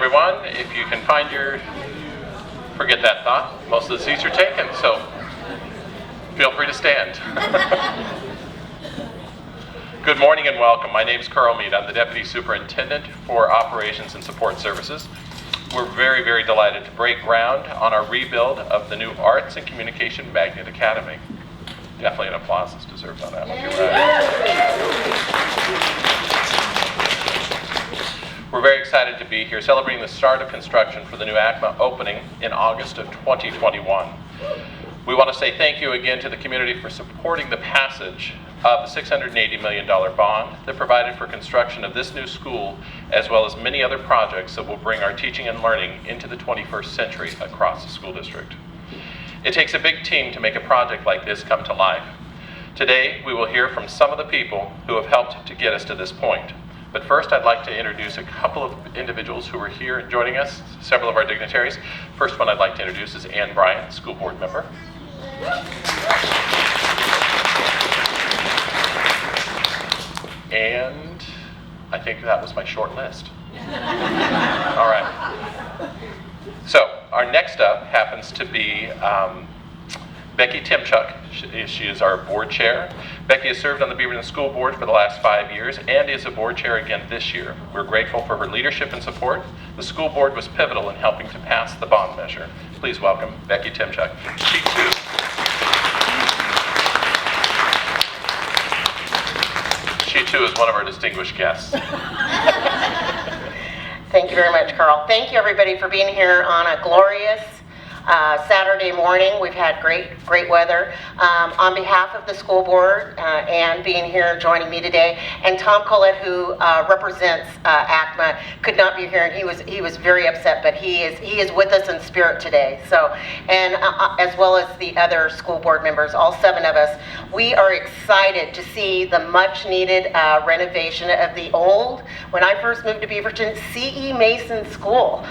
everyone. If you can find your, forget that thought, most of the seats are taken, so feel free to stand. Good morning and welcome. My name is Carl Mead. I'm the Deputy Superintendent for Operations and Support Services. We're very, very delighted to break ground on our rebuild of the new Arts and Communication Magnet Academy. Definitely an applause is deserved on that one. You're right. We're very excited to be here celebrating the start of construction for the new ACMA opening in August of 2021. We want to say thank you again to the community for supporting the passage of the $680 million bond that provided for construction of this new school, as well as many other projects that will bring our teaching and learning into the 21st century across the school district. It takes a big team to make a project like this come to life. Today, we will hear from some of the people who have helped to get us to this point. But first, I'd like to introduce a couple of individuals who are here and joining us, several of our dignitaries. First one I'd like to introduce is Ann Bryant, school board member. And I think that was my short list. All right. So our next up happens to be Becky Timchuk. She is our board chair. Becky has served on the Beaverton School Board for the last 5 years and is a board chair again this year. We're grateful for her leadership and support. The school board was pivotal in helping to pass the bond measure. Please welcome Becky Timchuk. She too is one of our distinguished guests. Thank you very much, Carl. Thank you, everybody, for being here on a glorious Saturday morning. We've had great weather. On behalf of the school board and being here joining me today, and Tom Collette, who represents ACMA, could not be here, and he was very upset, but he is with us in spirit today. So, and as well as the other school board members, all 7 of us, we are excited to see the much needed renovation of the old, when I first moved to Beaverton, C.E. Mason School.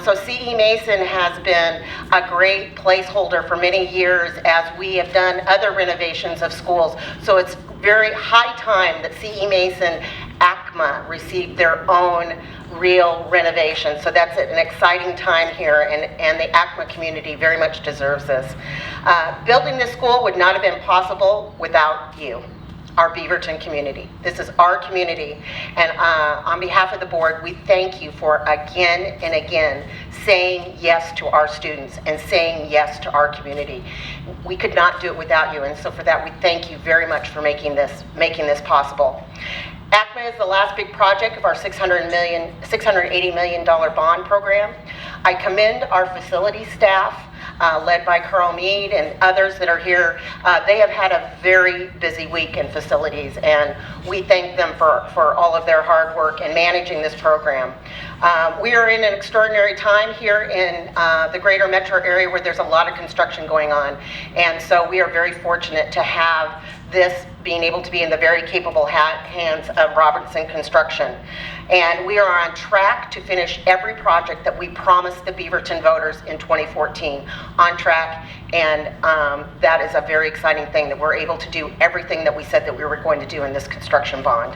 So C.E. Mason has been a great placeholder for many years as we have done other renovations of schools. So it's very high time that C.E. Mason ACMA received their own real renovation. So that's an exciting time here, and the ACMA community very much deserves this. Building this school would not have been possible without you, our Beaverton community. This is our community, and on behalf of the board, we thank you for again and again saying yes to our students and saying yes to our community. We could not do it without you, and so for that we thank you very much for making this possible. ACMA is the last big project of our $680 million bond program. I commend our facility staff, led by Carl Mead and others that are here. They have had a very busy week in facilities, and we thank them for all of their hard work in managing this program. We are in an extraordinary time here in the greater metro area where there's a lot of construction going on, and so we are very fortunate to have this being able to be in the very capable hands of Robertson Construction. And we are on track to finish every project that we promised the Beaverton voters in 2014. On track, and that is a very exciting thing, that we're able to do everything that we said that we were going to do in this construction bond.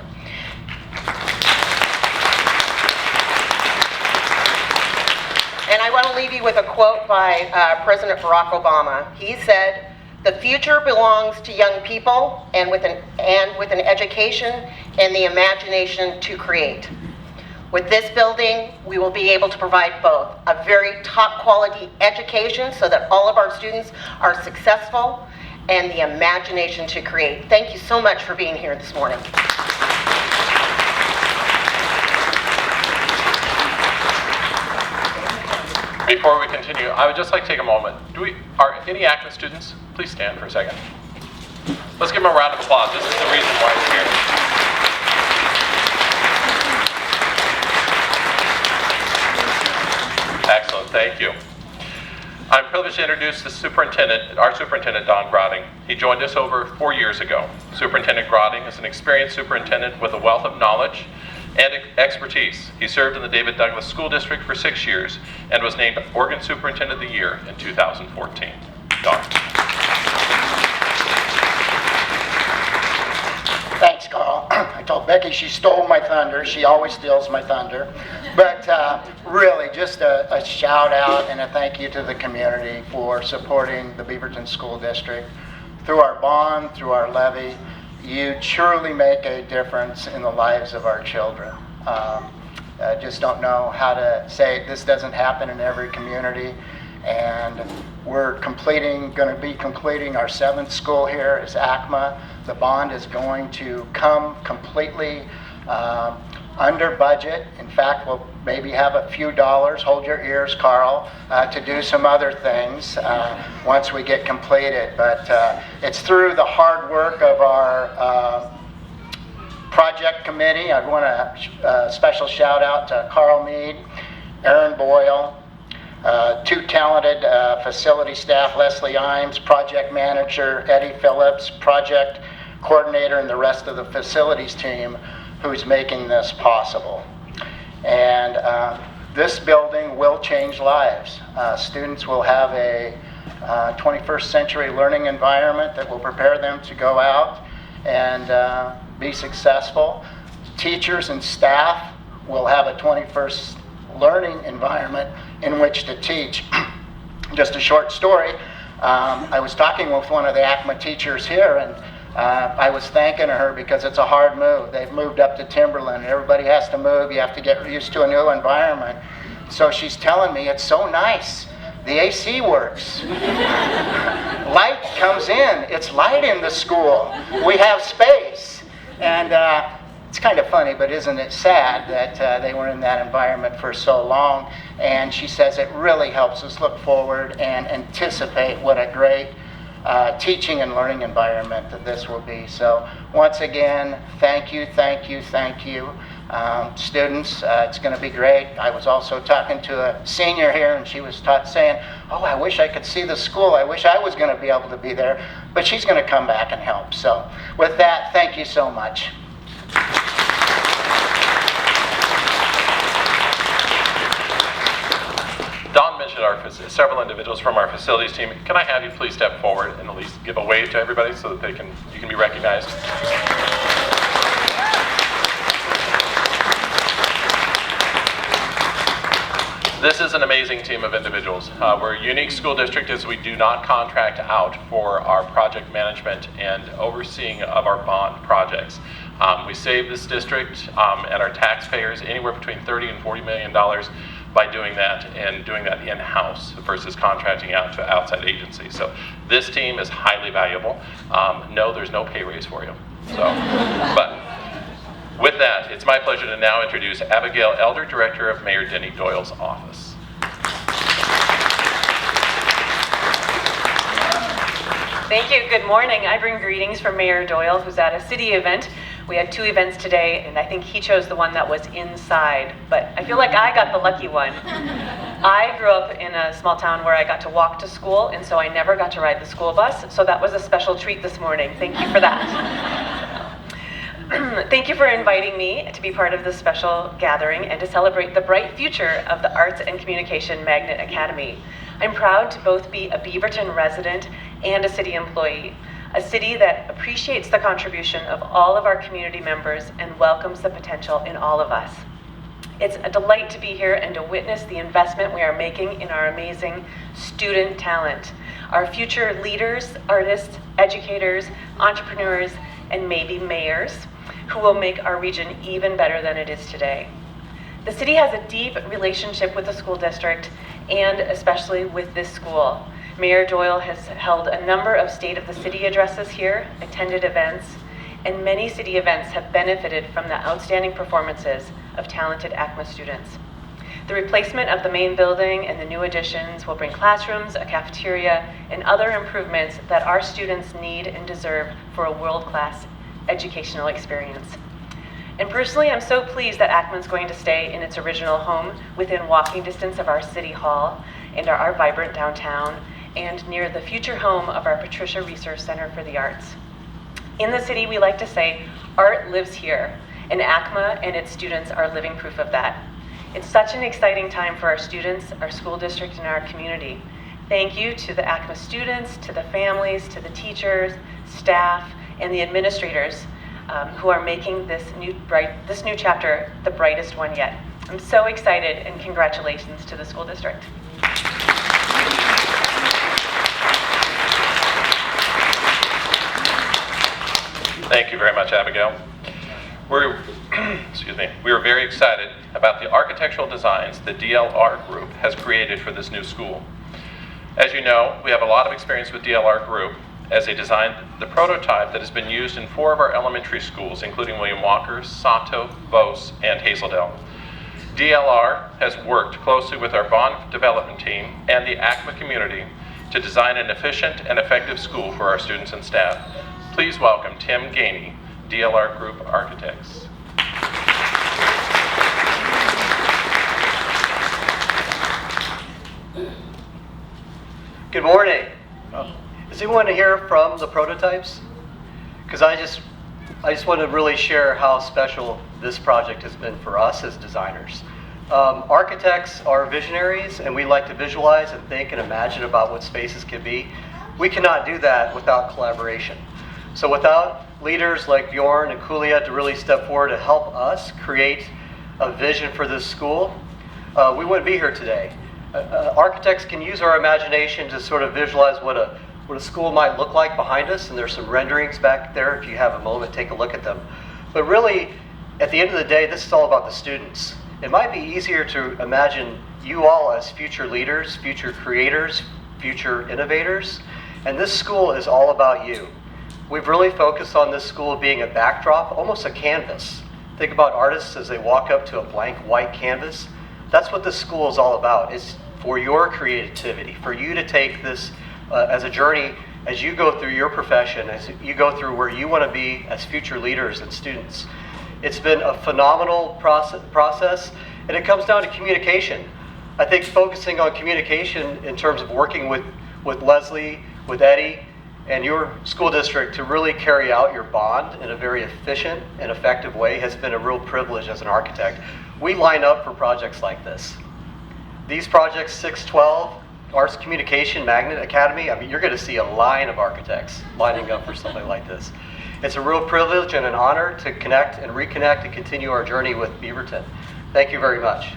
And I want to leave you with a quote by President Barack Obama. He said, "The future belongs to young people and with an education and the imagination to create." With this building, we will be able to provide both a very top quality education so that all of our students are successful, and the imagination to create. Thank you so much for being here this morning. Before we continue, I would just like to take a moment. Are any ACMA students? Please stand for a second. Let's give them a round of applause. This is the reason why we're here. Excellent, thank you. I'm privileged to introduce our superintendent, Don Grotting. He joined us over 4 years ago. Superintendent Grotting is an experienced superintendent with a wealth of knowledge and expertise. He served in the David Douglas School District for 6 years and was named Oregon Superintendent of the Year in 2014. Don. Thanks, Carl. I told Becky she stole my thunder. She always steals my thunder. But really just a shout out and a thank you to the community for supporting the Beaverton School District. Through our bond, through our levy, you truly make a difference in the lives of our children. I just don't know how to say it. This doesn't happen in every community, and we're going to be completing our 7th school here as ACMA. The bond is going to come completely under budget. In fact, we'll maybe have a few dollars, hold your ears, Carl, to do some other things once we get completed. But it's through the hard work of our project committee. I want a special shout out to Carl Mead, Aaron Boyle, 2 talented facility staff, Leslie Imes, project manager, Eddie Phillips, project coordinator, and the rest of the facilities team who's making this possible. And this building will change lives. Students will have a 21st century learning environment that will prepare them to go out and be successful. Teachers and staff will have a 21st learning environment in which to teach. Just a short story. I was talking with one of the ACMA teachers here, and I was thanking her because it's a hard move. They've moved up to Timberland. Everybody has to move. You have to get used to a new environment. So she's telling me it's so nice. The AC works. Light comes in. It's light in the school. We have space. And it's kind of funny, but isn't it sad that they were in that environment for so long? And she says it really helps us look forward and anticipate what a great teaching and learning environment that this will be. So once again, thank you, thank you, thank you. Students, it's going to be great. I was also talking to a senior here, and she was saying, oh, I wish I could see the school. I wish I was going to be able to be there. But she's going to come back and help. So with that, thank you so much. Don mentioned several individuals from our facilities team. Can I have you please step forward and at least give a wave to everybody so that you can be recognized? This is an amazing team of individuals. We're a unique school district as we do not contract out for our project management and overseeing of our bond projects. We save this district and our taxpayers anywhere between $30 and $40 million by doing that, and doing that in-house versus contracting out to outside agencies. So this team is highly valuable. No, there's no pay raise for you. But with that, it's my pleasure to now introduce Abigail Elder, Director of Mayor Denny Doyle's office. Thank you. Good morning. I bring greetings from Mayor Doyle, who's at a city event. We had 2 events today, and I think he chose the one that was inside, but I feel like I got the lucky one. I grew up in a small town where I got to walk to school, and so I never got to ride the school bus, so that was a special treat this morning. Thank you for that. Thank you for inviting me to be part of this special gathering and to celebrate the bright future of the Arts and Communication Magnet Academy. I'm proud to both be a Beaverton resident and a city employee, a city that appreciates the contribution of all of our community members and welcomes the potential in all of us. It's a delight to be here and to witness the investment we are making in our amazing student talent, our future leaders, artists, educators, entrepreneurs, and maybe mayors who will make our region even better than it is today. The city has a deep relationship with the school district and especially with this school. Mayor Doyle has held a number of State of the City addresses here, attended events, and many city events have benefited from the outstanding performances of talented ACMA students. The replacement of the main building and the new additions will bring classrooms, a cafeteria, and other improvements that our students need and deserve for a world-class educational experience. And personally, I'm so pleased that ACMA is going to stay in its original home within walking distance of our city hall and our vibrant downtown, and near the future home of our Patricia Resource Center for the Arts. In the city, we like to say, art lives here, and ACMA and its students are living proof of that. It's such an exciting time for our students, our school district, and our community. Thank you to the ACMA students, to the families, to the teachers, staff, and the administrators who are making this new chapter the brightest one yet. I'm so excited, and congratulations to the school district. Thank you very much, Abigail. Excuse me. We are very excited about the architectural designs the DLR Group has created for this new school. As you know, we have a lot of experience with DLR Group as they designed the prototype that has been used in 4 of our elementary schools, including William Walker, Sato, Vos, and Hazeldale. DLR has worked closely with our bond development team and the ACMA community to design an efficient and effective school for our students and staff. Please welcome Tim Gainey, DLR Group Architects. Good morning. Is anyone here from the prototypes? Because I just want to really share how special this project has been for us as designers. Architects are visionaries, and we like to visualize and think and imagine about what spaces can be. We cannot do that without collaboration. So without leaders like Bjorn and Kulia to really step forward to help us create a vision for this school, we wouldn't be here today. Architects can use our imagination to sort of visualize what a school might look like behind us, and there's some renderings back there. If you have a moment, take a look at them. But really, at the end of the day, this is all about the students. It might be easier to imagine you all as future leaders, future creators, future innovators, and this school is all about you. We've really focused on this school being a backdrop, almost a canvas. Think about artists as they walk up to a blank white canvas. That's what this school is all about. It's for your creativity, for you to take this as a journey as you go through your profession, as you go through where you want to be as future leaders and students. It's been a phenomenal process, and it comes down to communication. I think focusing on communication in terms of working with Leslie, with Eddie, and your school district to really carry out your bond in a very efficient and effective way has been a real privilege as an architect. We line up for projects like this. These projects, 612, Arts Communication Magnet Academy, I mean, you're going to see a line of architects lining up for something like this. It's a real privilege and an honor to connect and reconnect and continue our journey with Beaverton. Thank you very much.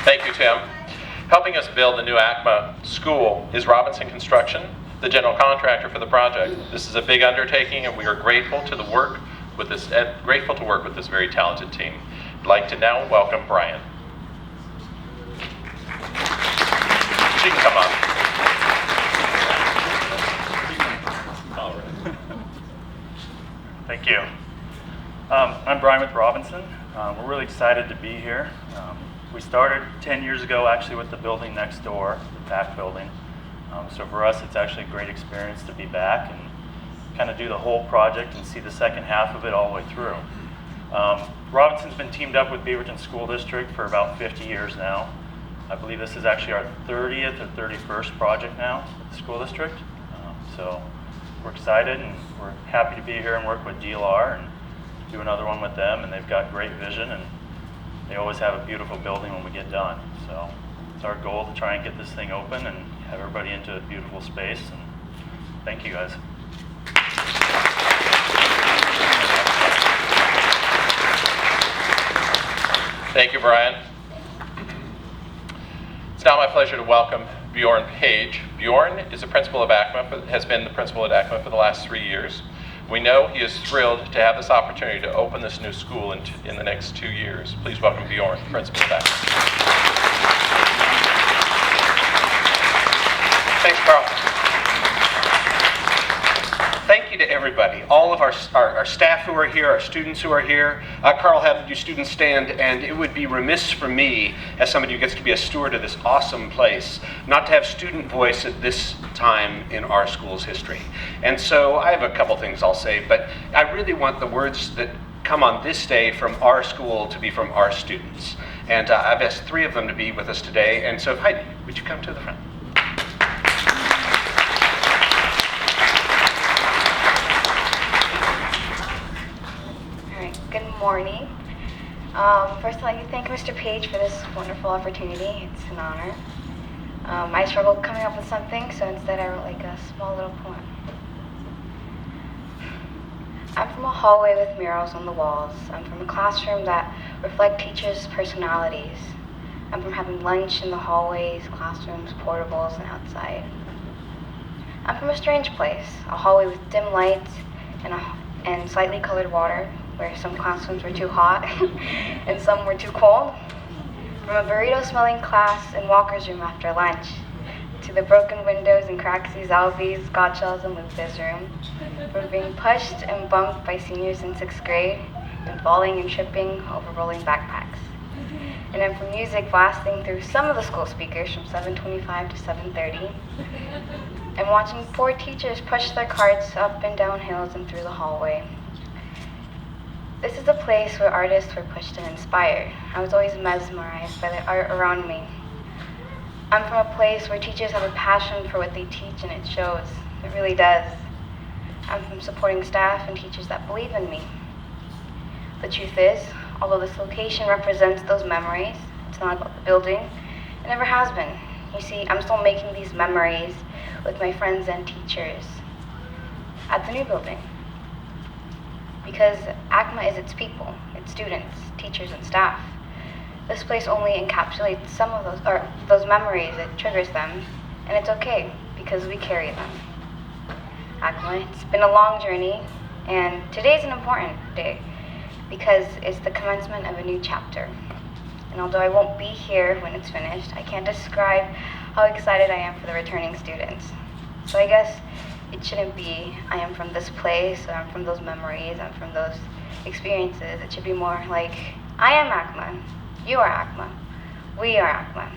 Thank you, Tim. Helping us build the new ACMA school is Robinson Construction, the general contractor for the project. This is a big undertaking, and we are grateful to work with this very talented team. I'd like to now welcome Brian. She can come on. All right. Thank you. I'm Brian with Robinson. We're really excited to be here. We started 10 years ago actually with the building next door, the back building. So for us, it's actually a great experience to be back and kind of do the whole project and see the second half of it all the way through. Robinson's been teamed up with Beaverton School District for about 50 years now. I believe this is actually our 30th or 31st project now with the school district. So we're excited and we're happy to be here and work with DLR and do another one with them, and they've got great vision and they always have a beautiful building when we get done. So it's our goal to try and get this thing open and have everybody into a beautiful space. And thank you guys. Thank you, Brian. It's now my pleasure to welcome Bjorn Page. Bjorn is a principal of ACMA, has been the principal at ACMA for the last 3 years. We know he is thrilled to have this opportunity to open this new school in the next 2 years. Please welcome Bjorn, principal of ACMA. Thanks, Carl. Thank you to everybody, all of our staff who are here, our students who are here. Carl had you students stand, and it would be remiss for me, as somebody who gets to be a steward of this awesome place, not to have student voice at this time in our school's history. And so I have a couple things I'll say, but I really want the words that come on this day from our school to be from our students. And I've asked 3 of them to be with us today, and so Heidi, would you come to the front? Good morning. First, I'd like to thank Mr. Page for this wonderful opportunity. It's an honor. I struggled coming up with something, so instead I wrote like a small little poem. I'm from a hallway with murals on the walls. I'm from a classroom that reflect teachers' personalities. I'm from having lunch in the hallways, classrooms, portables, and outside. I'm from a strange place, a hallway with dim lights and slightly colored water, where some classrooms were too hot and some were too cold. From a burrito-smelling class and walker's room after lunch, to the broken windows in Craxy's, Alvy's, Gottschall's, and Luther's room. From being pushed and bumped by seniors in 6th grade, and falling and tripping over rolling backpacks. And then from music blasting through some of the school speakers from 7:25 to 7:30, and watching poor teachers push their carts up and down hills and through the hallway. This is a place where artists were pushed and inspired. I was always mesmerized by the art around me. I'm from a place where teachers have a passion for what they teach, and it shows. It really does. I'm from supporting staff and teachers that believe in me. The truth is, although this location represents those memories, it's not about the building. It never has been. You see, I'm still making these memories with my friends and teachers at the new building. Because ACMA is its people, its students, teachers, and staff. This place only encapsulates some of those memories. It triggers them, and it's okay because we carry them. ACMA, it's been a long journey, and today's an important day because it's the commencement of a new chapter. And although I won't be here when it's finished, I can't describe how excited I am for the returning students. So I guess it shouldn't be, I am from this place, or I'm from those memories, I'm from those experiences. It should be more like, I am ACMA, you are ACMA, we are ACMA.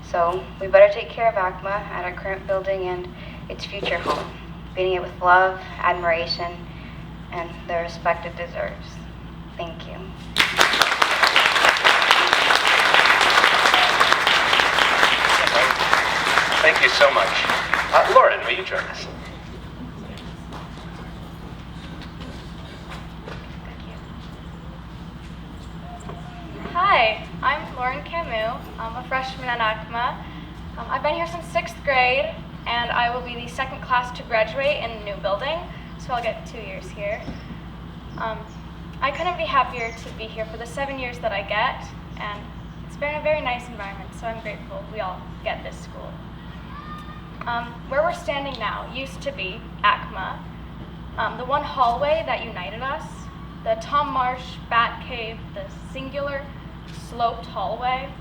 So we better take care of ACMA at our current building and its future home, feeding it with love, admiration, and the respect it deserves. Thank you. Thank you so much. Lauren, will you join us? Hi, I'm Lauren Camus. I'm a freshman at ACMA. I've been here since 6th grade, and I will be the second class to graduate in the new building, so I'll get 2 years here. I couldn't be happier to be here for the 7 years that I get, and it's been a very nice environment, so I'm grateful we all get this school. Where we're standing now used to be ACMA, the one hallway that united us, the Tom Marsh Bat Cave, the singular sloped hallway.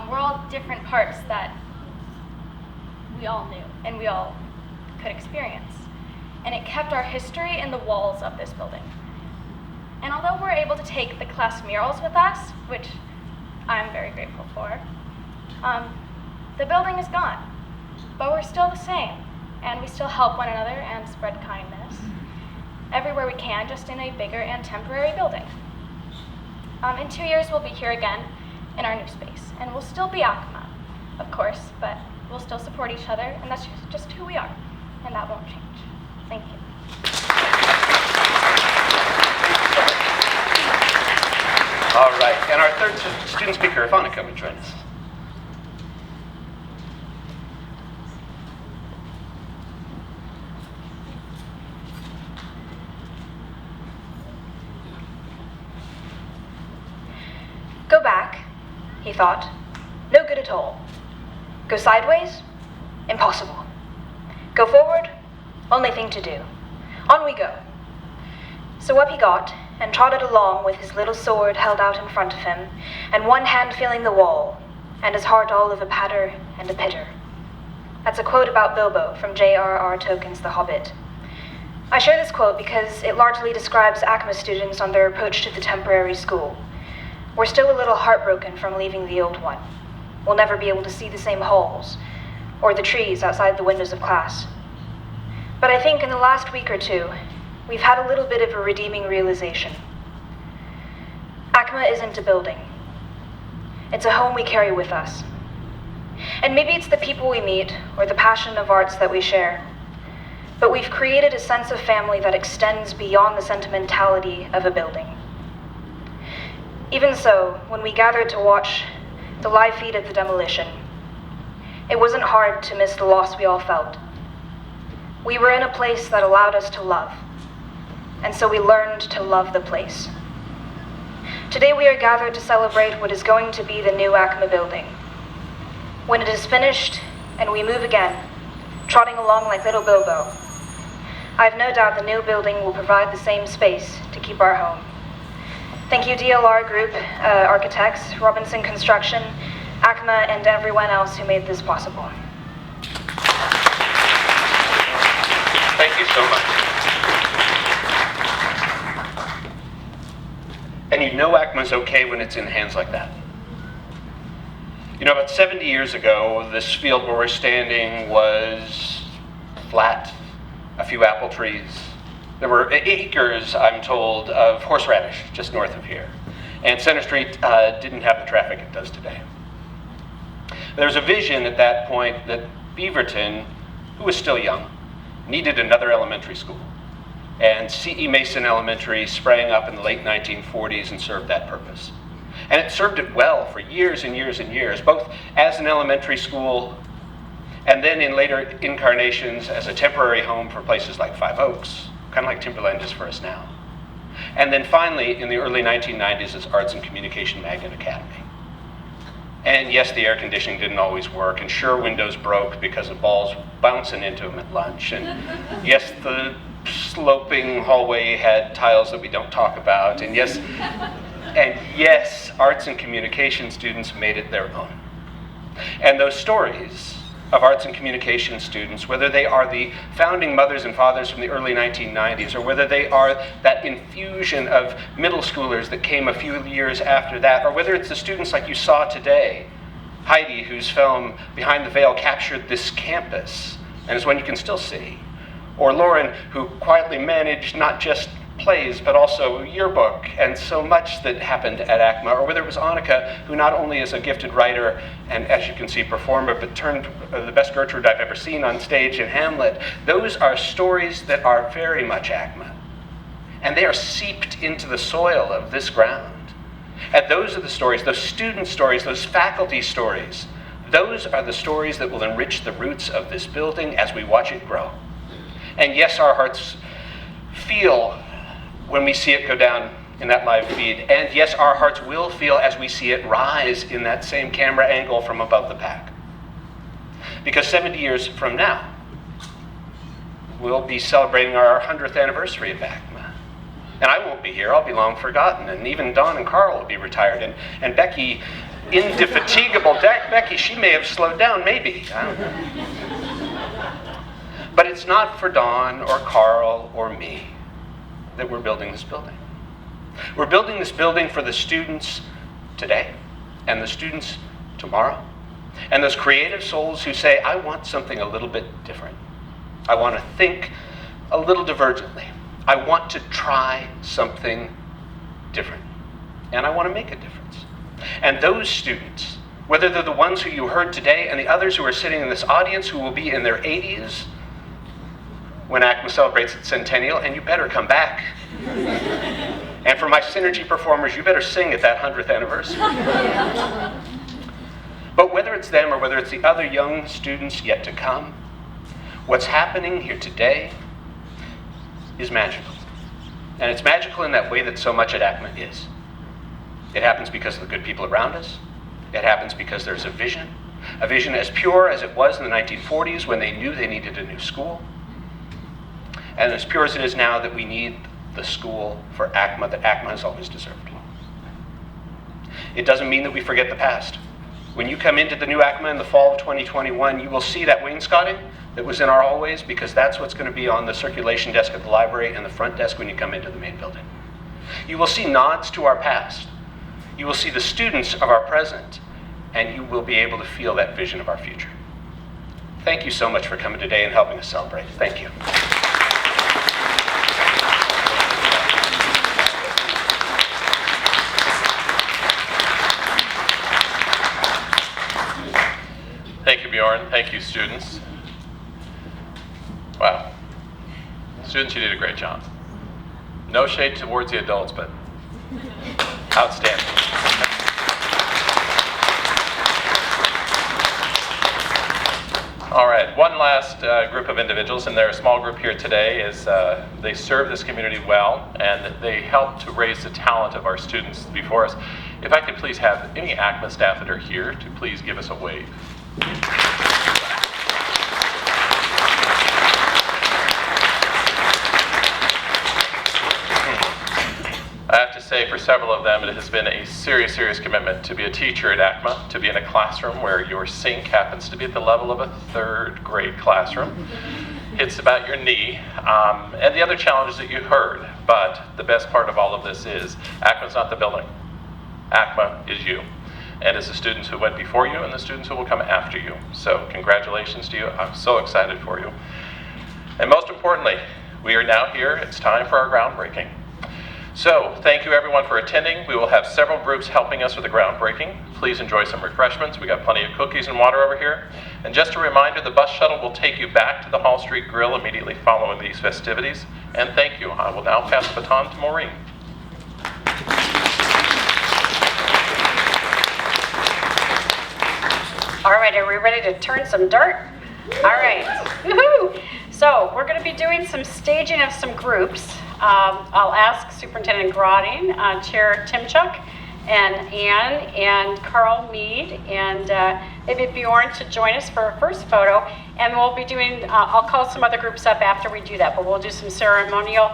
We're all different parts that we all knew and we all could experience. And it kept our history in the walls of this building. And although we're able to take the class murals with us, which I'm very grateful for, the building is gone. But we're still the same, and we still help one another and spread kindness everywhere we can, just in a bigger and temporary building. In 2 years, we'll be here again in our new space, and we'll still be ACMA, of course, but we'll still support each other, and that's just who we are, and that won't change. Thank you. All right, and our third student speaker, Ivanica, will join us. Go back, he thought. No good at all. Go sideways? Impossible. Go forward? Only thing to do. On we go. So up he got, and trotted along with his little sword held out in front of him, and one hand feeling the wall, and his heart all of a patter and a pitter. That's a quote about Bilbo from J.R.R. Tolkien's The Hobbit. I share this quote because it largely describes ACMA students on their approach to the temporary school. We're still a little heartbroken from leaving the old one. We'll never be able to see the same halls, or the trees outside the windows of class. But I think in the last week or two, we've had a little bit of a redeeming realization. ACMA isn't a building. It's a home we carry with us. And maybe it's the people we meet, or the passion of arts that we share. But we've created a sense of family that extends beyond the sentimentality of a building. Even so, when we gathered to watch the live feed of the demolition, it wasn't hard to miss the loss we all felt. We were in a place that allowed us to love. and so we learned to love the place. Today we are gathered to celebrate what is going to be the new ACMA building. When it is finished and we move again, trotting along like little Bilbo, I have no doubt the new building will provide the same space to keep our home. Thank you DLR Group, Architects, Robinson Construction, ACMA, and everyone else who made this possible. Thank you so much. And you know ACMA's okay when it's in hands like that. You know, about 70 years ago, this field where we're standing was flat, a few apple trees. There were acres, I'm told, of horseradish just north of here. And Center Street didn't have the traffic it does today. There was a vision at that point that Beaverton, who was still young, needed another elementary school. And C.E. Mason Elementary sprang up in the late 1940s and served that purpose. And it served it well for years and years and years, both as an elementary school and then in later incarnations as a temporary home for places like Five Oaks, kind of like Timberland is for us now. And then finally, in the early 1990s, as Arts and Communication Magnet Academy. And yes, the air conditioning didn't always work, and sure, windows broke because of balls bouncing into them at lunch. And yes, the sloping hallway had tiles that we don't talk about. And yes, arts and communication students made it their own. And those stories of arts and communication students, whether they are the founding mothers and fathers from the early 1990s, or whether they are that infusion of middle schoolers that came a few years after that, or whether it's the students like you saw today, Heidi, whose film Behind the Veil captured this campus, and is one you can still see, or Lauren, who quietly managed not just plays, but also yearbook, and so much that happened at ACMA, or whether it was Annika, who not only is a gifted writer and, as you can see, performer, but turned the best Gertrude I've ever seen on stage in Hamlet. Those are stories that are very much ACMA, and they are seeped into the soil of this ground. And those are the stories, those student stories, those faculty stories, those are the stories that will enrich the roots of this building as we watch it grow. And yes, our hearts feel when we see it go down in that live feed. And yes, our hearts will feel as we see it rise in that same camera angle from above the pack. Because 70 years from now, we'll be celebrating our 100th anniversary of ACMA. And I won't be here, I'll be long forgotten. And even Dawn and Carl will be retired. And Becky, indefatigable Becky, she may have slowed down, maybe. I don't know. But it's not for Dawn or Carl or me that we're building this building. We're building this building for the students today and the students tomorrow, and those creative souls who say, I want something a little bit different. I want to think a little divergently. I want to try something different, and I want to make a difference. And those students, whether they're the ones who you heard today and the others who are sitting in this audience who will be in their 80s, when ACMA celebrates its centennial, and you better come back. And for my Synergy performers, you better sing at that 100th anniversary. But whether it's them or whether it's the other young students yet to come, what's happening here today is magical. And it's magical in that way that so much at ACMA is. It happens because of the good people around us. It happens because there's a vision as pure as it was in the 1940s when they knew they needed a new school. And as pure as it is now that we need the school for ACMA that ACMA has always deserved. It doesn't mean that we forget the past. When you come into the new ACMA in the fall of 2021, you will see that wainscoting that was in our hallways, because that's what's going to be on the circulation desk at the library and the front desk when you come into the main building. You will see nods to our past. You will see the students of our present, and you will be able to feel that vision of our future. Thank you so much for coming today and helping us celebrate. Thank you. Thank you, Bjorn. Thank you, students. Wow. Students, you did a great job. No shade towards the adults, but outstanding. All right, one last group of individuals, and they're a small group here today, is they serve this community well, and they help to raise the talent of our students before us. If I could please have any ACMA staff that are here to please give us a wave. I have to say, for several of them, it has been a serious, serious commitment to be a teacher at ACMA, to be in a classroom where your sink happens to be at the level of a third grade classroom. It's about your knee, and the other challenges that you heard. But the best part of all of this is ACMA's not the building. ACMA is you. And it's the students who went before you and the students who will come after you. So congratulations to you. I'm so excited for you. And most importantly, we are now here. It's time for our groundbreaking. So, thank you everyone for attending. We will have several groups helping us with the groundbreaking. Please enjoy some refreshments. We got plenty of cookies and water over here. And just a reminder, the bus shuttle will take you back to the Hall Street Grill immediately following these festivities. And thank you. I will now pass the baton to Maureen. All right, are we ready to turn some dirt? All right, woohoo! So we're going to be doing some staging of some groups. I'll ask Superintendent Groding, Chair Timchuk, and Ann, and Carl Mead, and maybe Bjorn to join us for our first photo. And we'll be doing, I'll call some other groups up after we do that, but we'll do some ceremonial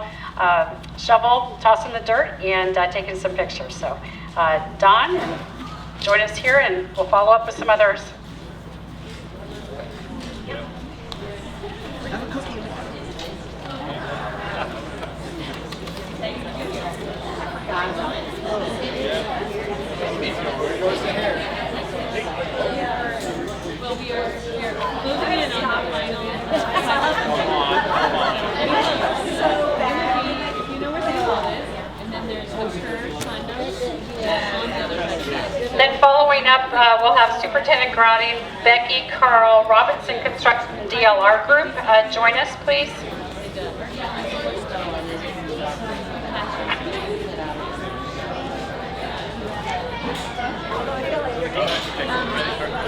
shovel, tossing the dirt, and taking some pictures. So Don, join us here, and we'll follow up with some others. Then following up, we'll have Superintendent Groding, Becky, Carl, Robinson Construction DLR Group. Join us, please.